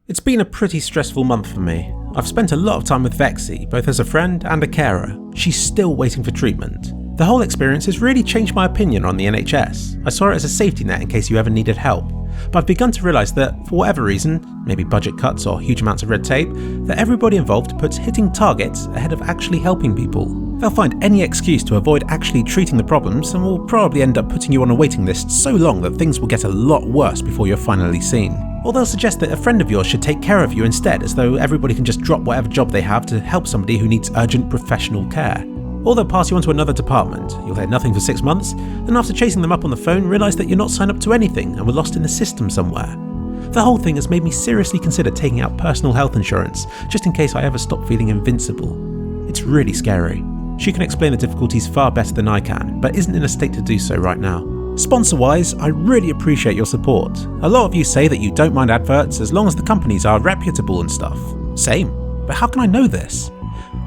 It's been a pretty stressful month for me. I've spent a lot of time with VeXXSie, both as a friend and a carer. She's still waiting for treatment. The whole experience has really changed my opinion on the NHS. I saw it as a safety net in case you ever needed help. But I've begun to realise that, for whatever reason, maybe budget cuts or huge amounts of red tape, that everybody involved puts hitting targets ahead of actually helping people. They'll find any excuse to avoid actually treating the problems and will probably end up putting you on a waiting list so long that things will get a lot worse before you're finally seen. Or they'll suggest that a friend of yours should take care of you instead, as though everybody can just drop whatever job they have to help somebody who needs urgent professional care. Or they'll pass you on to another department, you'll hear nothing for 6 months, then after chasing them up on the phone realise that you're not signed up to anything and were lost in the system somewhere. The whole thing has made me seriously consider taking out personal health insurance, just in case I ever stop feeling invincible. It's really scary. She can explain the difficulties far better than I can, but isn't in a state to do so right now. Sponsor-wise, I really appreciate your support. A lot of you say that you don't mind adverts as long as the companies are reputable and stuff. Same, but how can I know this?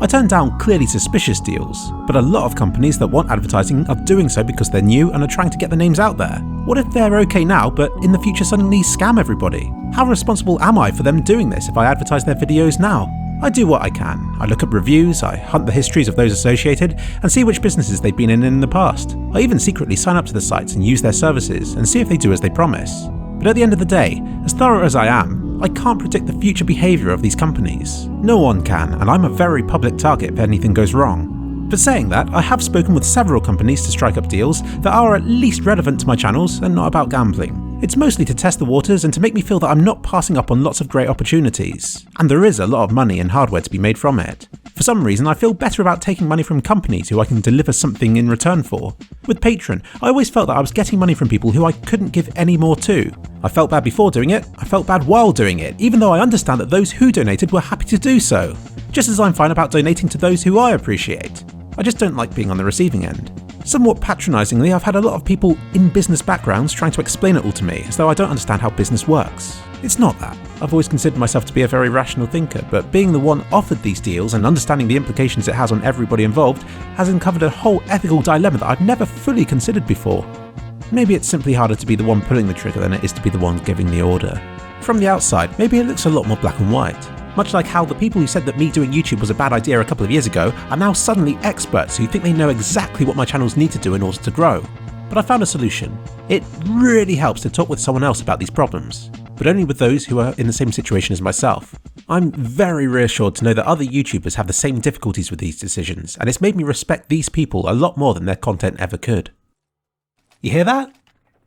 I turn down clearly suspicious deals, but a lot of companies that want advertising are doing so because they're new and are trying to get their names out there. What if they're okay now, but in the future suddenly scam everybody? How responsible am I for them doing this if I advertise their videos now? I do what I can. I look up reviews, I hunt the histories of those associated, and see which businesses they've been in the past. I even secretly sign up to the sites and use their services and see if they do as they promise. But at the end of the day, as thorough as I am, I can't predict the future behaviour of these companies. No one can, and I'm a very public target if anything goes wrong. But saying that, I have spoken with several companies to strike up deals that are at least relevant to my channels and not about gambling. It's mostly to test the waters and to make me feel that I'm not passing up on lots of great opportunities. And there is a lot of money and hardware to be made from it. For some reason, I feel better about taking money from companies who I can deliver something in return for. With Patreon, I always felt that I was getting money from people who I couldn't give any more to. I felt bad before doing it, I felt bad while doing it, even though I understand that those who donated were happy to do so. Just as I'm fine about donating to those who I appreciate. I just don't like being on the receiving end. Somewhat patronisingly, I've had a lot of people in business backgrounds trying to explain it all to me, as though I don't understand how business works. It's not that. I've always considered myself to be a very rational thinker, but being the one offered these deals and understanding the implications it has on everybody involved has uncovered a whole ethical dilemma that I've never fully considered before. Maybe it's simply harder to be the one pulling the trigger than it is to be the one giving the order. From the outside, maybe it looks a lot more black and white. Much like how the people who said that me doing YouTube was a bad idea a couple of years ago are now suddenly experts who think they know exactly what my channels need to do in order to grow. But I found a solution. It really helps to talk with someone else about these problems, but only with those who are in the same situation as myself. I'm very reassured to know that other YouTubers have the same difficulties with these decisions, and it's made me respect these people a lot more than their content ever could. You hear that?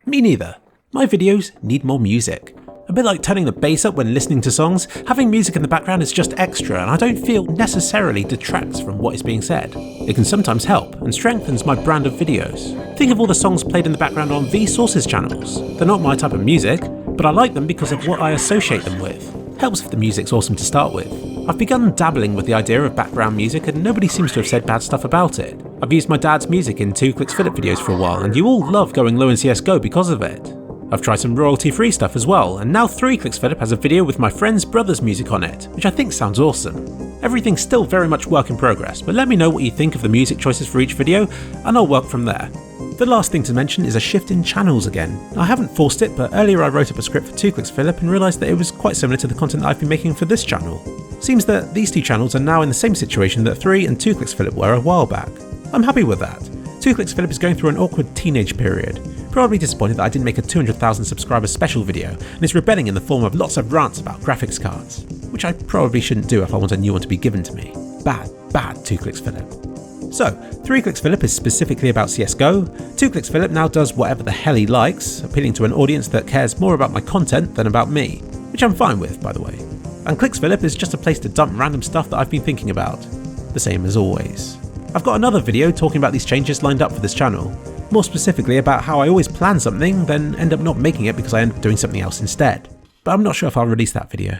Me neither. My videos need more music. A bit like turning the bass up when listening to songs, having music in the background is just extra and I don't feel necessarily detracts from what is being said. It can sometimes help and strengthens my brand of videos. Think of all the songs played in the background on VeXXSie's channels. They're not my type of music, but I like them because of what I associate them with. Helps if the music's awesome to start with. I've begun dabbling with the idea of background music and nobody seems to have said bad stuff about it. I've used my dad's music in 2 kliksphilip videos for a while and you all love going low in CSGO because of it. I've tried some royalty-free stuff as well, and now 3 kliksphilip has a video with my friend's brother's music on it, which I think sounds awesome. Everything's still very much work in progress, but let me know what you think of the music choices for each video, and I'll work from there. The last thing to mention is a shift in channels again. I haven't forced it, but earlier I wrote up a script for 2 kliksphilip and realised that it was quite similar to the content that I've been making for this channel. Seems that these 2 channels are now in the same situation that 3 and 2 kliksphilip were a while back. I'm happy with that. 2 kliksphilip is going through an awkward teenage period. Probably disappointed that I didn't make a 200,000 subscriber special video, and is rebelling in the form of lots of rants about graphics cards, which I probably shouldn't do if I want a new one to be given to me. Bad 2 kliksphilip. So, 3 kliksphilip is specifically about CSGO, 2 kliksphilip now does whatever the hell he likes, appealing to an audience that cares more about my content than about me, which I'm fine with, by the way. And kliksphilip is just a place to dump random stuff that I've been thinking about. The same as always. I've got another video talking about these changes lined up for this channel. More specifically about how I always plan something, then end up not making it because I end up doing something else instead. But I'm not sure if I'll release that video.